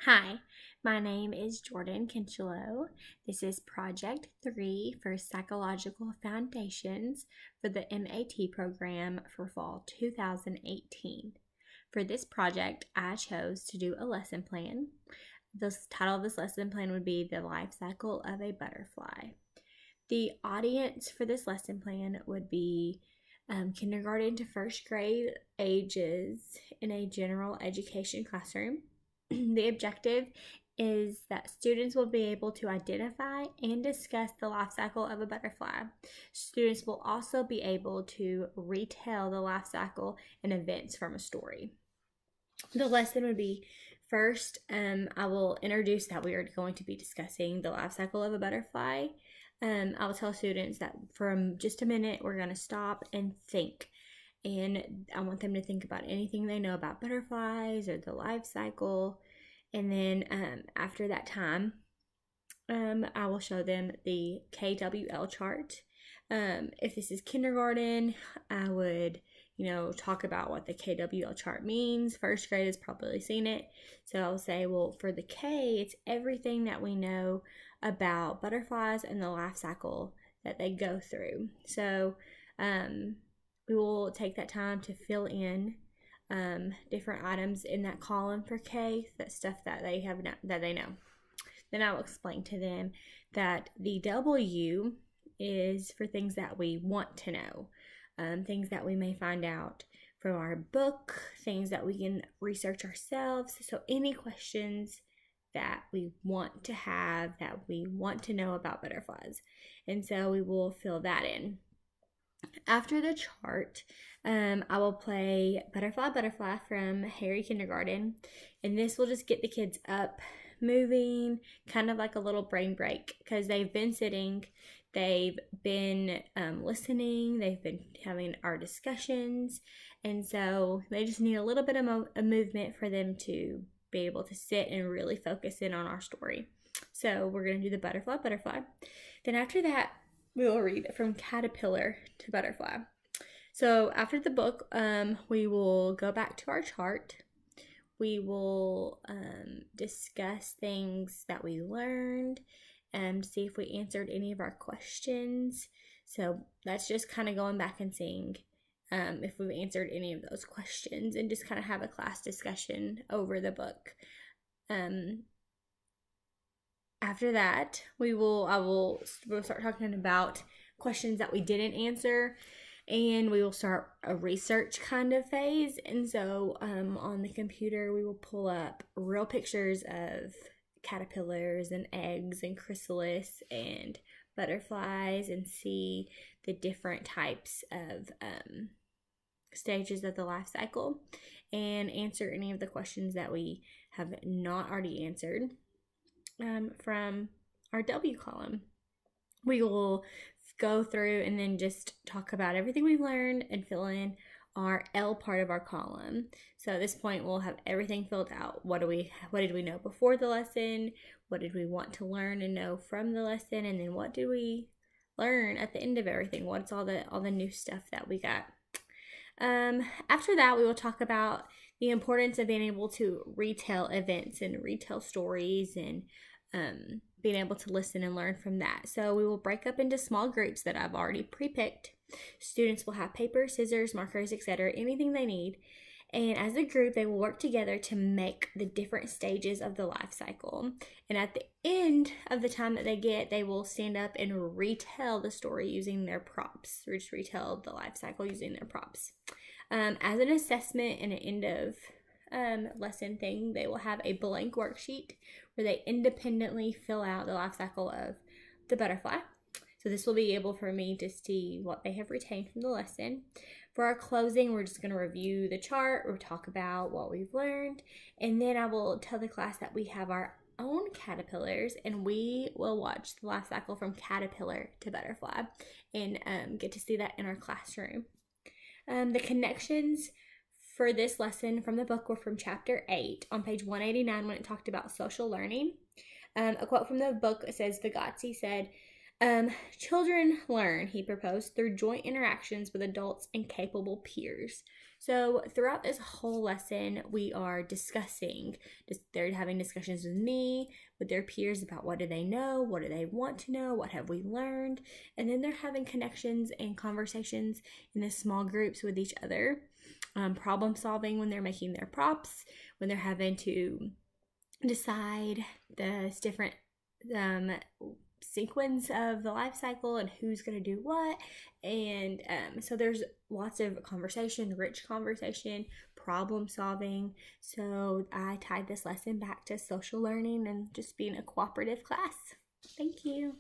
Hi, my name is Jordan Kinchelow. This is Project 3 for Psychological Foundations for the MAT program for fall 2018. For this project, I chose to do a lesson plan. The title of this lesson plan would be The Life Cycle of a Butterfly. The audience for this lesson plan would be kindergarten to first grade ages in a general education classroom. The objective is that students will be able to identify and discuss the life cycle of a butterfly. Students will also be able to retell the life cycle and events from a story. The lesson would be first, I will introduce that we are going to be discussing the life cycle of a butterfly. I will tell students that from just a minute, we're going to stop and think. And I want them to think about anything they know about butterflies or the life cycle. And then after that time, I will show them the KWL chart. If this is kindergarten, I would, talk about what the KWL chart means. First grade has probably seen it. So I'll say, well, for the K, it's everything that we know about butterflies and the life cycle that they go through. So we will take that time to fill in different items in that column for K, that stuff that they know. Then I will explain to them that the W is for things that we want to know, things that we may find out from our book, things that we can research ourselves. So any questions that we want to have, that we want to know about butterflies. And so we will fill that in. After the chart, I will play Butterfly Butterfly from Harry Kindergarten, and this will just get the kids up, moving, kind of like a little brain break, because they've been sitting, they've been listening, they've been having our discussions, and so they just need a little bit of a movement for them to be able to sit and really focus in on our story. So we're going to do the Butterfly Butterfly. Then after that, we will read from caterpillar to butterfly. So after the book, we will go back to our chart. We will discuss things that we learned and see if we answered any of our questions. So that's just kind of going back and seeing if we've answered any of those questions, and just kind of have a class discussion over the book. After that, we'll start talking about questions that we didn't answer, and we will start a research kind of phase. And so on the computer, we will pull up real pictures of caterpillars and eggs and chrysalis and butterflies, and see the different types of stages of the life cycle, and answer any of the questions that we have not already answered. From our W column, we will go through and then just talk about everything we've learned and fill in our L part of our column. So at this point, we'll have everything filled out. What did we know before the lesson? What did we want to learn and know from the lesson? And then what did we learn at the end of everything? What's all the new stuff that we got? After that, we will talk about the importance of being able to retell events and retell stories, and being able to listen and learn from that. So we will break up into small groups that I've already pre-picked. Students will have paper, scissors, markers, etc., anything they need. And as a group, they will work together to make the different stages of the life cycle. And at the end of the time that they get, they will stand up and retell the story using their props, or just retell the life cycle using their props. As an assessment and an end of lesson thing, they will have a blank worksheet where they independently fill out the life cycle of the butterfly. So this will be able for me to see what they have retained from the lesson. For our closing, we're just going to review the chart or talk about what we've learned, and then I will tell the class that we have our own caterpillars, and we will watch the life cycle from caterpillar to butterfly, and get to see that in our classroom. The connections for this lesson from the book were from chapter 8 on page 189, when it talked about social learning. A quote from the book says, Vygotsky said, children learn, he proposed, through joint interactions with adults and capable peers. So throughout this whole lesson, we are discussing, they're having discussions with me, with their peers about what do they know, what do they want to know, what have we learned, and then they're having connections and conversations in the small groups with each other. Problem solving when they're making their props, when they're having to decide the different sequence of the life cycle and who's going to do what. And so there's lots of conversation, rich conversation, problem solving. So I tied this lesson back to social learning and just being a cooperative class. Thank you.